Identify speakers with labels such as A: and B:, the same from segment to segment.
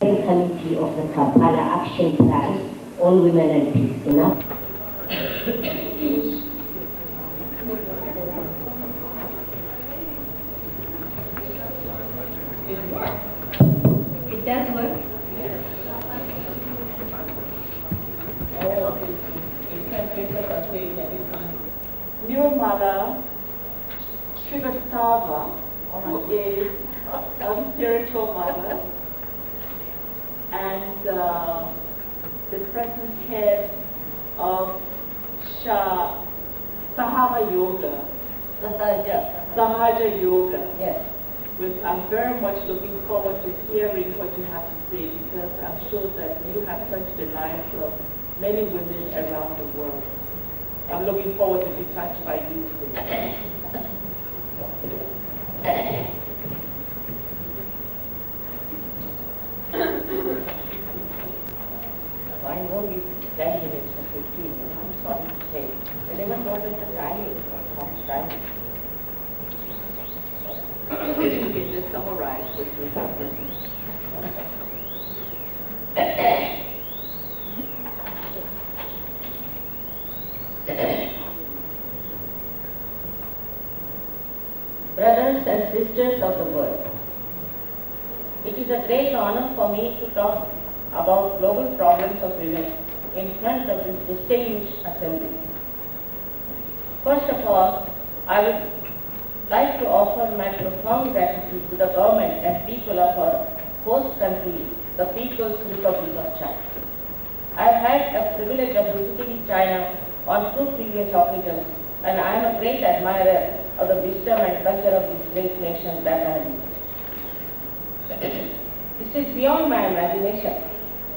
A: Committee of the Kampala Action Plan on Women and Peace enough.
B: It does work.
C: New mother, Srivastava, who is a spiritual mother, and the present head of Sahaja Yoga. Sahaja Yoga.
B: Yes.
C: I'm very much looking forward to hearing what you have to say, because I'm sure that you have touched the lives of many women around the world. I'm looking forward to be touched by you today.
A: I know you 10 minutes or 15, I'm sorry to say. But they must always have timing, how much time.
C: You can just summarize what you have written.
A: Brothers and sisters of the world, it is a great honor for me to talk about global problems of women in front of this distinguished assembly. First of all, I would like to offer my profound gratitude to the government and people of our host country, the People's Republic of China. I have had a privilege of visiting China on 2 previous occasions, and I am a great admirer of the wisdom and culture of this great nation that I have visited. This is beyond my imagination,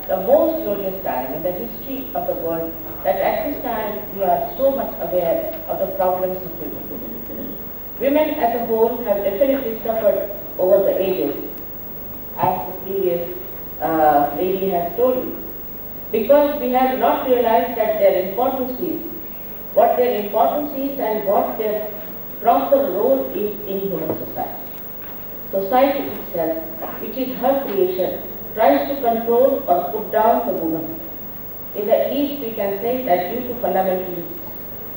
A: the most glorious time in the history of the world, that at this time we are so much aware of the problems of women. Women as a whole have definitely suffered over the ages, as the previous lady has told you, because we have not realized that their importance is, what their importance is and what their proper role is in human society. Society itself, which is her creation, tries to control or put down the woman. In the East, we can say that due to fundamentalist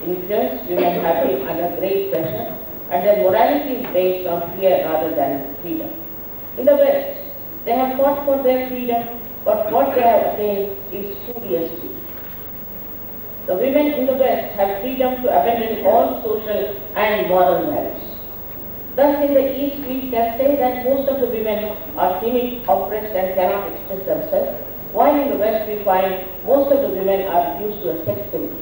A: influence, women have been under great pressure, and their morality is based on fear rather than freedom. In the West, they have fought for their freedom, but what they have attained is spurious freedom. The women in the West have freedom to abandon all social and moral values. Thus, in the East, we can say that most of the women are timid, oppressed, and cannot express themselves, while in the West we find most of the women are reduced to a sex activity.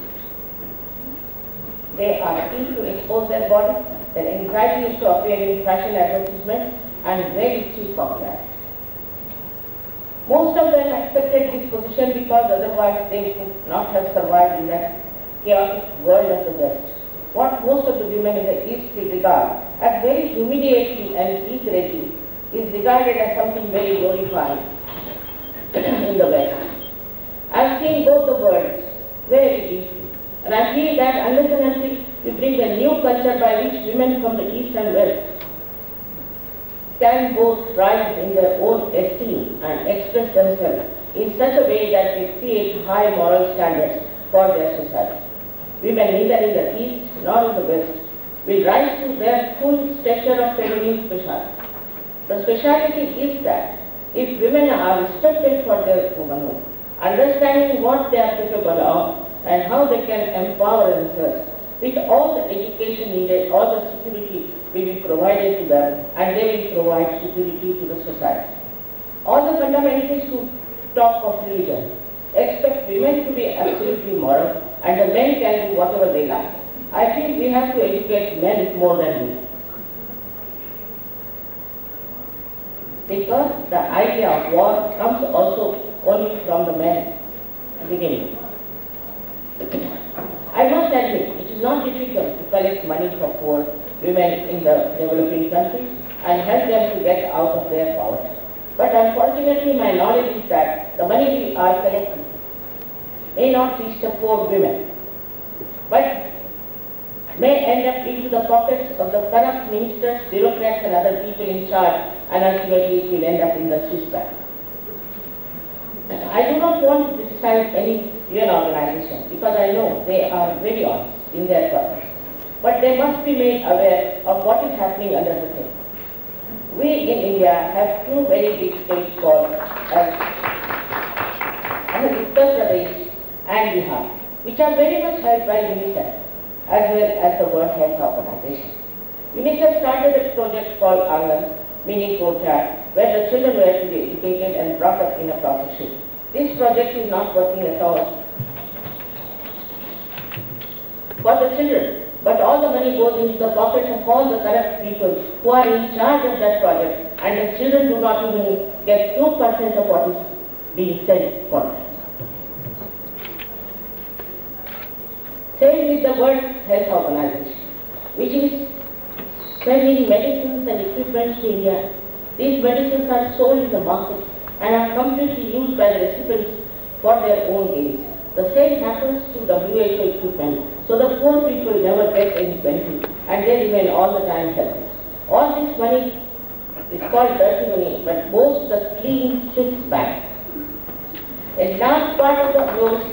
A: They are keen to expose their body, their anxiety is to appear in fashion advertisements, and very cheap popularity. Most of them accepted this position because otherwise they would not have survived in that chaotic world of the West. What most of the women in the East regard as very humiliating and degrading is regarded as something very glorifying in the West. I have seen both the worlds very deeply, and I feel that unless and until we bring a new culture by which women from the East and West can both rise in their own esteem and express themselves in such a way that they create high moral standards for their society. Women neither in the East nor in the West will rise to their full stature of feminine speciality. The speciality is that if women are respected for their womanhood, understanding what they are capable of and how they can empower themselves, with all the education needed, all the security will be provided to them, and they will provide security to the society. All the fundamentalists who talk of religion expect women to be absolutely moral, and the men can do whatever they like. I feel we have to educate men more than women. Because the idea of war comes also only from the men beginning. I must admit, it is not difficult to collect money for poor women in the developing countries and help them to get out of their poverty. But unfortunately, my knowledge is that the money we are collecting may not reach the poor women, but may end up into the pockets of the corrupt ministers, bureaucrats and other people in charge, and ultimately it will end up in the Swiss bank. I do not want to criticize any UN organization because I know they are very honest in their purpose. But they must be made aware of what is happening under the table. We in India have two very big states called Uttar Pradesh and Bihar, which are very much helped by UNICEF as well as the World Health Organization. UNICEF started a project called Angan, meaning courtyard, where the children were to be educated and brought up in a proper shape. This project is not working at all for the children, but all the money goes into the pockets of all the corrupt people who are in charge of that project, and the children do not even get 2% of what is being said for them. Same with the World Health Organization, which is sending medicines and equipment to India. These medicines are sold in the market and are completely used by the recipients for their own gains. The same happens to WHO equipment, so the poor people never get any benefit and they remain all the time helpless. All this money is called dirty money, but goes to the clean Swiss bank. A large part of the loans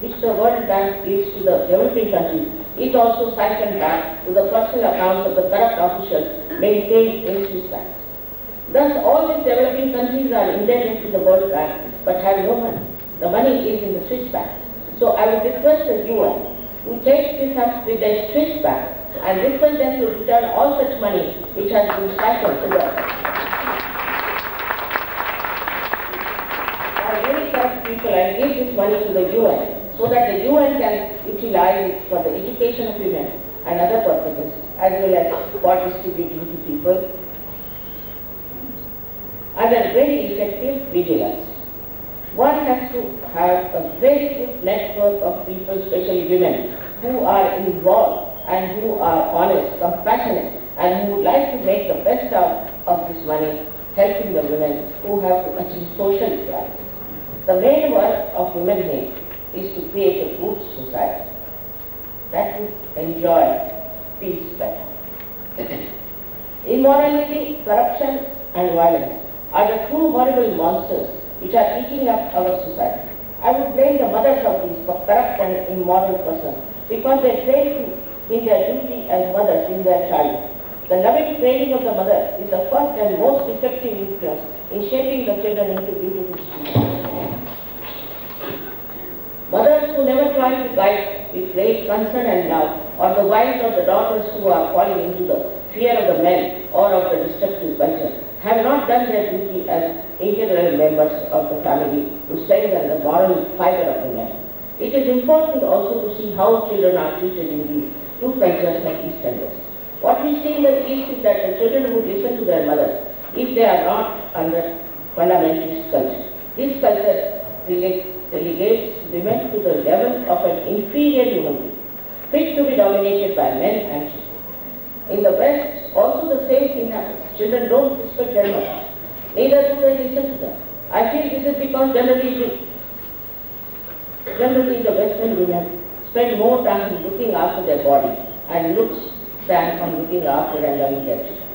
A: which the World Bank gives to the developing countries is also siphoned back to the personal accounts of the corrupt officials maintained in Swiss banks. Thus, all these developing countries are indebted to the World Bank but have no money. The money is in the Swiss bank. So I would request the UN to take this up with the Swiss bank and request them to return all such money which has been siphoned to the very corrupt people and give this money to the UN so that the UN can utilize it for the education of women and other purposes as well as for distributing to people under very effective vigilance. One has to have a very good network of people, especially women, who are involved and who are honest, compassionate, and who would like to make the best out of this money, helping the women who have to achieve social equality. The main work of women here is to create a good society that will enjoy peace better. Immorality, corruption, and violence are the two horrible monsters which are eating up our society. I would blame the mothers of these for corrupt and immoral persons because they fail in their duty as mothers in their child. The loving training of the mother is the first and most effective influence in shaping the children into beautiful students. Mothers who never try to guide with great concern and love, or the wives of the daughters who are falling into the fear of the men or of the destructive culture, have not done their duty as integral members of the family to strengthen the moral fiber of the men. It is important also to see how children are treated in these two cultures like East and West. What we see in the East is that the children who listen to their mothers, if they are not under fundamentalist culture, this culture relegates women to the level of an inferior human being, fit to be dominated by men and children. In the West, also the same thing happens. Children don't respect their mothers. Neither do they listen to them. I feel this is because generally the Western women spend more time looking after their body and looks than on looking after and loving their children.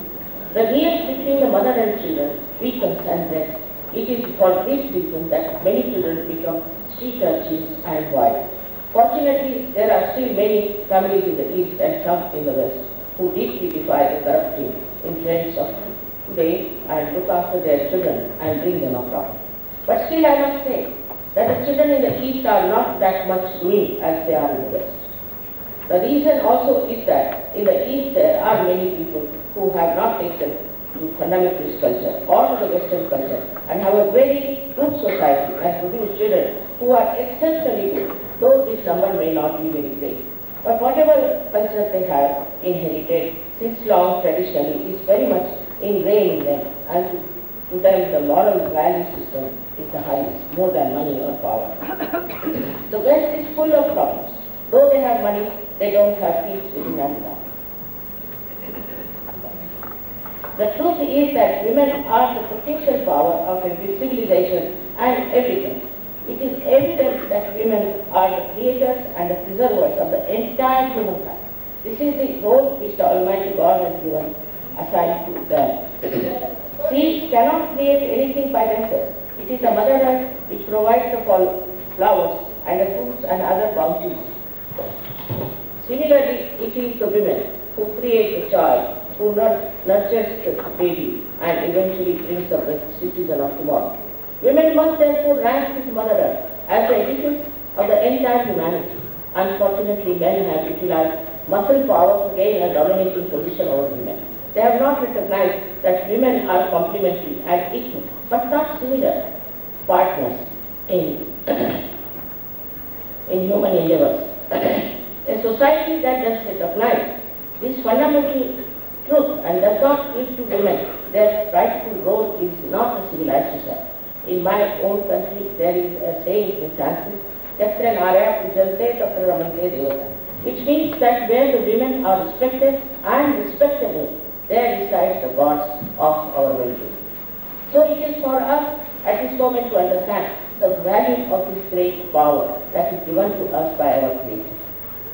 A: The gap between the mother and children weakens and breaks. It is for this reason that many children become street urchins and wild. Fortunately, there are still many families in the East and some in the West who deeply defy the corrupting influence of today and look after their children and bring them up. But still I must say that the children in the East are not that much doing as they are in the West. The reason also is that in the East there are many people who have not taken to fundamentalist culture or to the Western culture and have a very good society and produce children who are exceptionally good, though this number may not be very great. But whatever culture they have inherited since long traditionally is very much ingrained in them, and to them the moral value system is the highest, more than money or power. The West is full of problems. Though they have money, they don't have peace within themselves. The truth is that women are the potential power of every civilization and every country. It is evident that women are the creators and the preservers of the entire humankind. This is the role which the Almighty God has given assigned to them. Seeds cannot create anything by themselves. It is the Mother Earth which provides the flowers and the fruits and other bounties. Similarly, it is the women who create the child, who nurtures the baby and eventually brings up the citizen of tomorrow. Women must therefore rank with Mother Earth as the edifice of the entire humanity. Unfortunately, men have utilized muscle power to gain a dominating position over women. They have not recognized that women are complementary and equal, but not similar partners in human endeavors. A society that does recognize this fundamental truth and does not give to women their rightful role is not a civilized society. In my own country, there is a saying in Sanskrit, Yatra Naraya Pujante Tatra Ramante Devata, which means that where the women are respected and respectable, there resides the gods of our well-being. So it is for us at this moment to understand the value of this great power that is given to us by our Creator.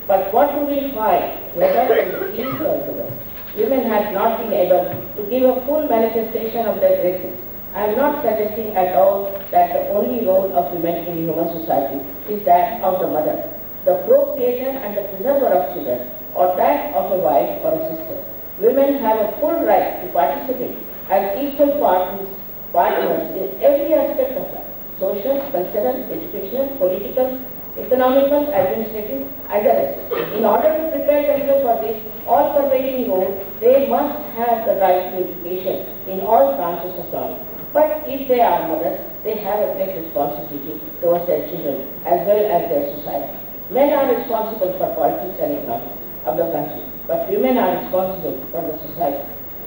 A: But what do we find, whether in the East or the West? Women have not been able to give a full manifestation of their greatness. I am not suggesting at all that the only role of women in human society is that of the mother, the procreator and the preserver of children, or that of a wife or a sister. Women have a full right to participate as equal partners in every aspect of life: social, cultural, educational, political, economical, administrative, and the rest. In order to prepare themselves for this all-pervading role, they must have the right to education in all branches of knowledge. But if they are mothers, they have a great responsibility towards their children as well as their society. Men are responsible for politics and economics of the country, but women are responsible for the society.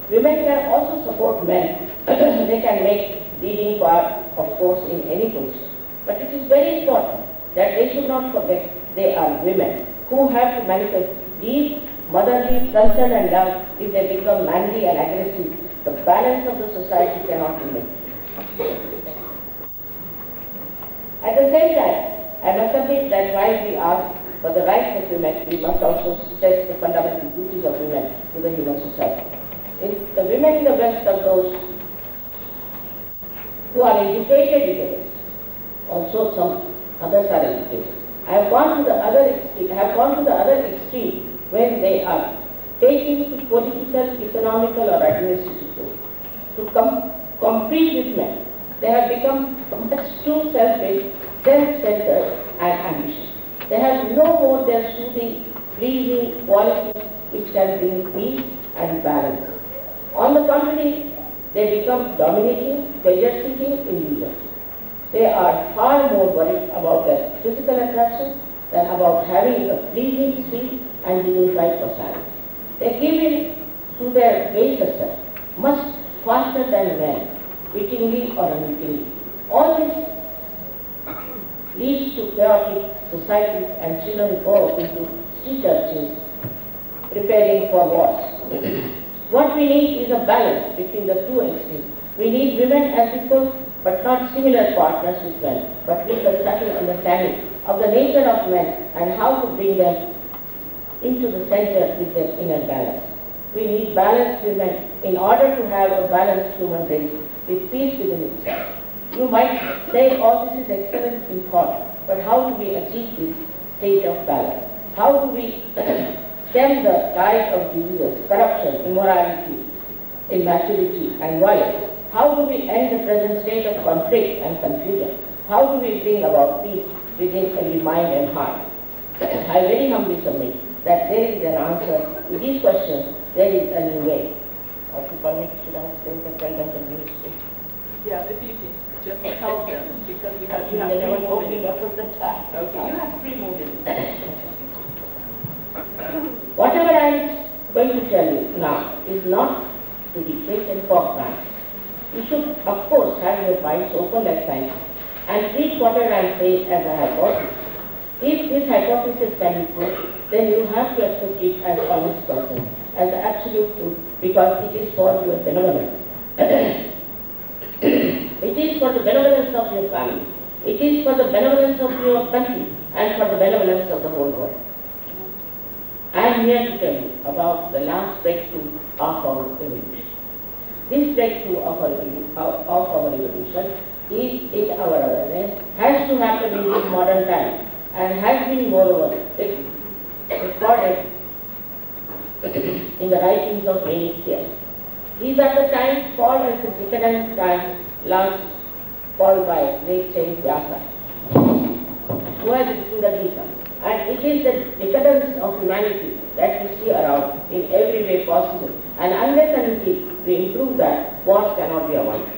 A: Women can also support men. They can make leading part, of course, in any position. But it is very important that they should not forget they are women who have to manifest deep motherly concern and love. If they become manly and aggressive, the balance of the society cannot be maintained. At the same time, I must admit that while we ask for the rights of women, we must also stress the fundamental duties of women to the human society. If the women in the West are those who are educated in the West, also some others are educated. I have gone to the other extreme when they are taking to political, economical or administrative roles. To compete with men, they have become much too selfish, self-centered and ambitious. They have no more their soothing, pleasing qualities which can bring peace and balance. On the contrary, they become dominating, pleasure-seeking individuals. They are far more worried about their physical attraction than about having a pleasing, sweet and dignified personality. They give in to their baser self much faster than men, wittingly or unwittingly. All this leads to chaotic societies and children go up into street urchins preparing for wars. What we need is a balance between the two extremes. We need women as equal but not similar partners with men, but with a subtle understanding of the nature of men and how to bring them into the center with their inner balance. We need balanced women in order to have a balanced human race with peace within itself. You might say, oh, this is excellent in thought, but how do we achieve this state of balance? How do we stem the tide of diseases, corruption, immorality, immaturity, and violence? How do we end the present state of conflict and confusion? How do we bring about peace within every mind and heart? I very humbly submit that there is an answer to these questions. There is a new way. If you permit, should I say the president of the ministry?
C: Yeah, if you can just help them, because you have 3
A: never
C: more
A: told me
C: minutes.
A: what was the time.
C: Okay, you have 3 more minutes.
A: Whatever I am going to tell you now is not to be taken for granted. You should, of course, have your minds open like scientists and treat whatever I am saying as a hypothesis. If this hypothesis can be proved, then you have to accept it as honest person, as absolute truth, because it is for your benevolence. It is for the benevolence of your family. It is for the benevolence of your country and for the benevolence of the whole world. I am here to tell you about the last breakthrough of our evolution. This breakthrough of our evolution is in our awareness, has to happen in this modern time, and has been moreover recorded in the writings of many seers. These are the times called as the decadent times, last called by great Saint Vyasa, who has written the Gita. And it is the decadence of humanity that we see around in every way possible. And unless and until we improve that, wars cannot be avoided.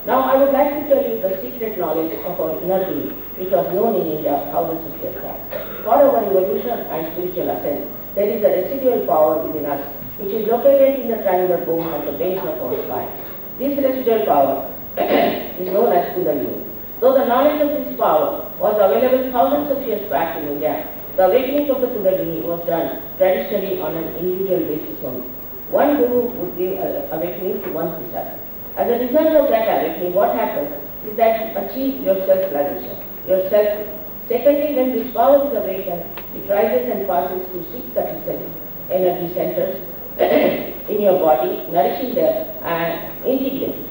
A: Now I would like to tell you the secret knowledge of our inner being, which was known in India thousands of years back. For our evolution and spiritual ascent, there is a residual power within us, which is located in the triangular bone at the base of our spine. This residual power is known as Kundalini. Though the knowledge of this power was available thousands of years back in India, the awakening of the Kundalini was done traditionally on an individual basis only. One guru would give awakening to one disciple. As a result of that awakening, what happens is that you achieve your self-realization, your self. Secondly, when this power is awakened, it rises and passes to 637 energy centers in your body, nourishing them and integrating.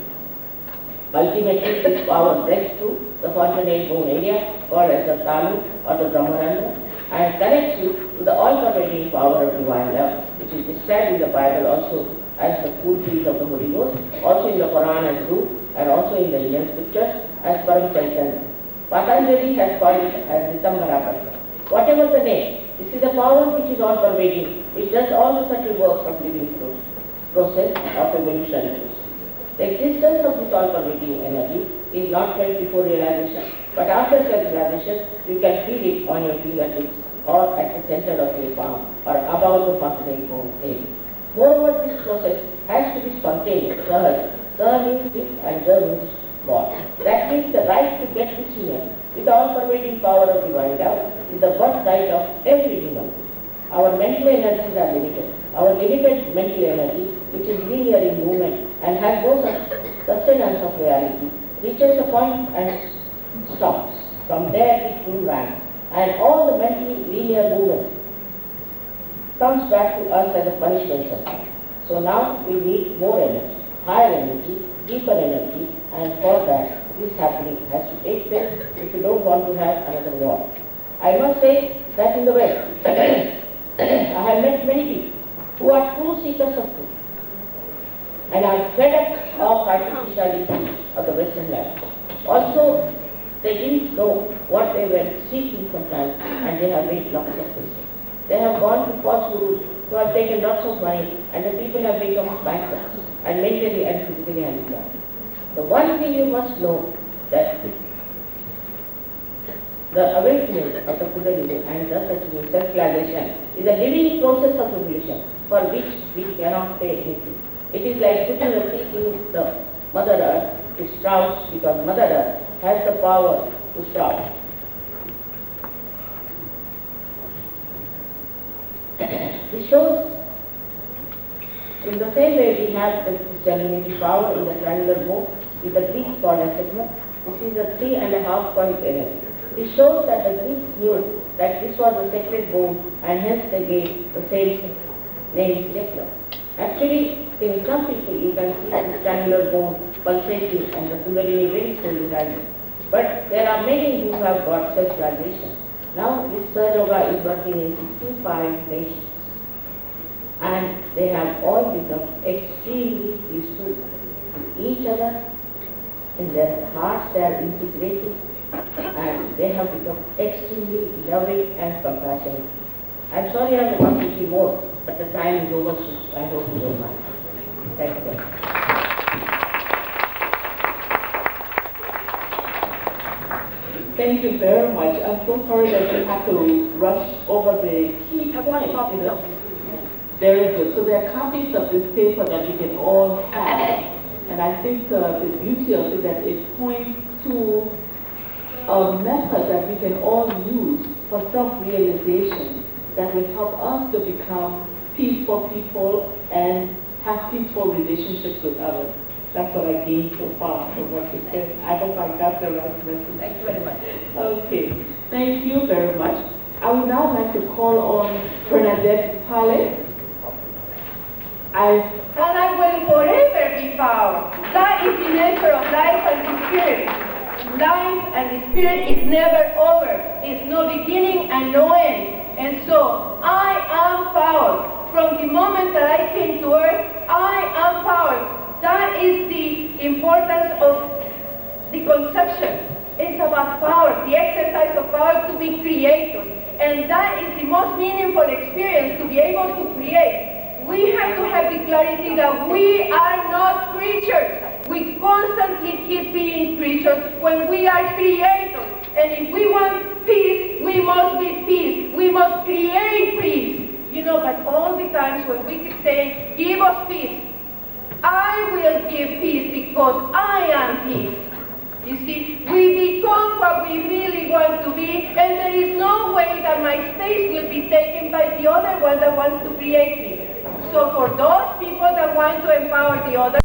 A: Ultimately, this power breaks through the fontanelle bone area, called as the Talu or the Brahmaranda, and connects you to the all-pervading power of divine love, which is described in the Bible also as the cool breeze of the Holy Ghost, also in the Quran as Ruh, and also in the Indian scriptures as Param Chaitanya. Patanjali has called it as Ritambara Patra. Whatever the name, this is a power which is all-pervading, which does all the subtle works of living process of evolution. The existence of this all-pervading energy is not felt before realization, but after self-realization, you can feel it on your fingertips or at the center of your palm or above the fontanelle bone area. Moreover, this process has to be spontaneous. Sah means it and Jah means God. That means the right to get this union with the all-pervading power of divine love is the birthright of every human. Our mental energies are limited. Our limited mental energy, which is linear in movement and has no sustenance of reality, reaches a point and stops. From there it boomerangs, and all the mentally linear movement comes back to us as a punishment sometimes. So now we need more energy, higher energy, deeper energy, and for that this happening has to take place if you don't want to have another war. I must say that in the West, I have met many people who are true seekers of truth and are fed up of artificiality of the Western life. Also, they didn't know what they were seeking sometimes, and they have made lots of mistakes. They have gone to false gurus who have taken lots of money, and the people have become bankrupt and mentally and physically handicapped. The one thing you must know that the awakening of the Kundalini and thus achieving self-realization is a living process of evolution for which we cannot pay anything. It is like putting a seed in the Mother Earth to sprout, because Mother Earth has the power to sprout. This shows in the same way we have this genuinity power in the triangular bone with the Greeks called as segment. This is a 3.5 point energy. This shows that the Greeks knew that this was a sacred bone, and hence they gave the same name sacred. Actually, in some people you can see this triangular bone pulsating and the Kundalini very slowly rising. But there are many who have got self-realization. Now this Sah Yoga is working in 65 nations, and they have all become extremely peaceful to each other. In their hearts they are integrated, and they have become extremely loving and compassionate. I'm sorry I want to see more, but the time is over, so I hope you don't mind. Thank you very much.
C: Thank you very much. I'm so sorry that you have to rush over the key points. Very good. So there are copies of this paper that we can all have. And I think the beauty of it is that it points to a method that we can all use for self-realization that will help us to become peaceful people and have peaceful relationships with others. That's what I gained so far from what you said. I hope I got the right message.
A: Thank you very much.
C: Okay. Thank you very much. I would now like to call on Bernadette Pale.
B: And I will forever be power. That is the nature of life and the spirit. Life and the spirit is never over. It's no beginning and no end. And so, I am power. From the moment that I came to earth, I am power. That is the importance of the conception. It's about power, the exercise of power to be creators. And that is the most meaningful experience, to be able to create. We have to have the clarity that we are not creatures. We constantly keep being creatures when we are creators. And if we want peace, we must be peace. We must create peace. You know, but all the times when we keep saying, give us peace, I will give peace because I am peace. You see, we become what we really want to be, and there is no way that my space will be taken by the other one that wants to create me. So for those people that want to empower the other,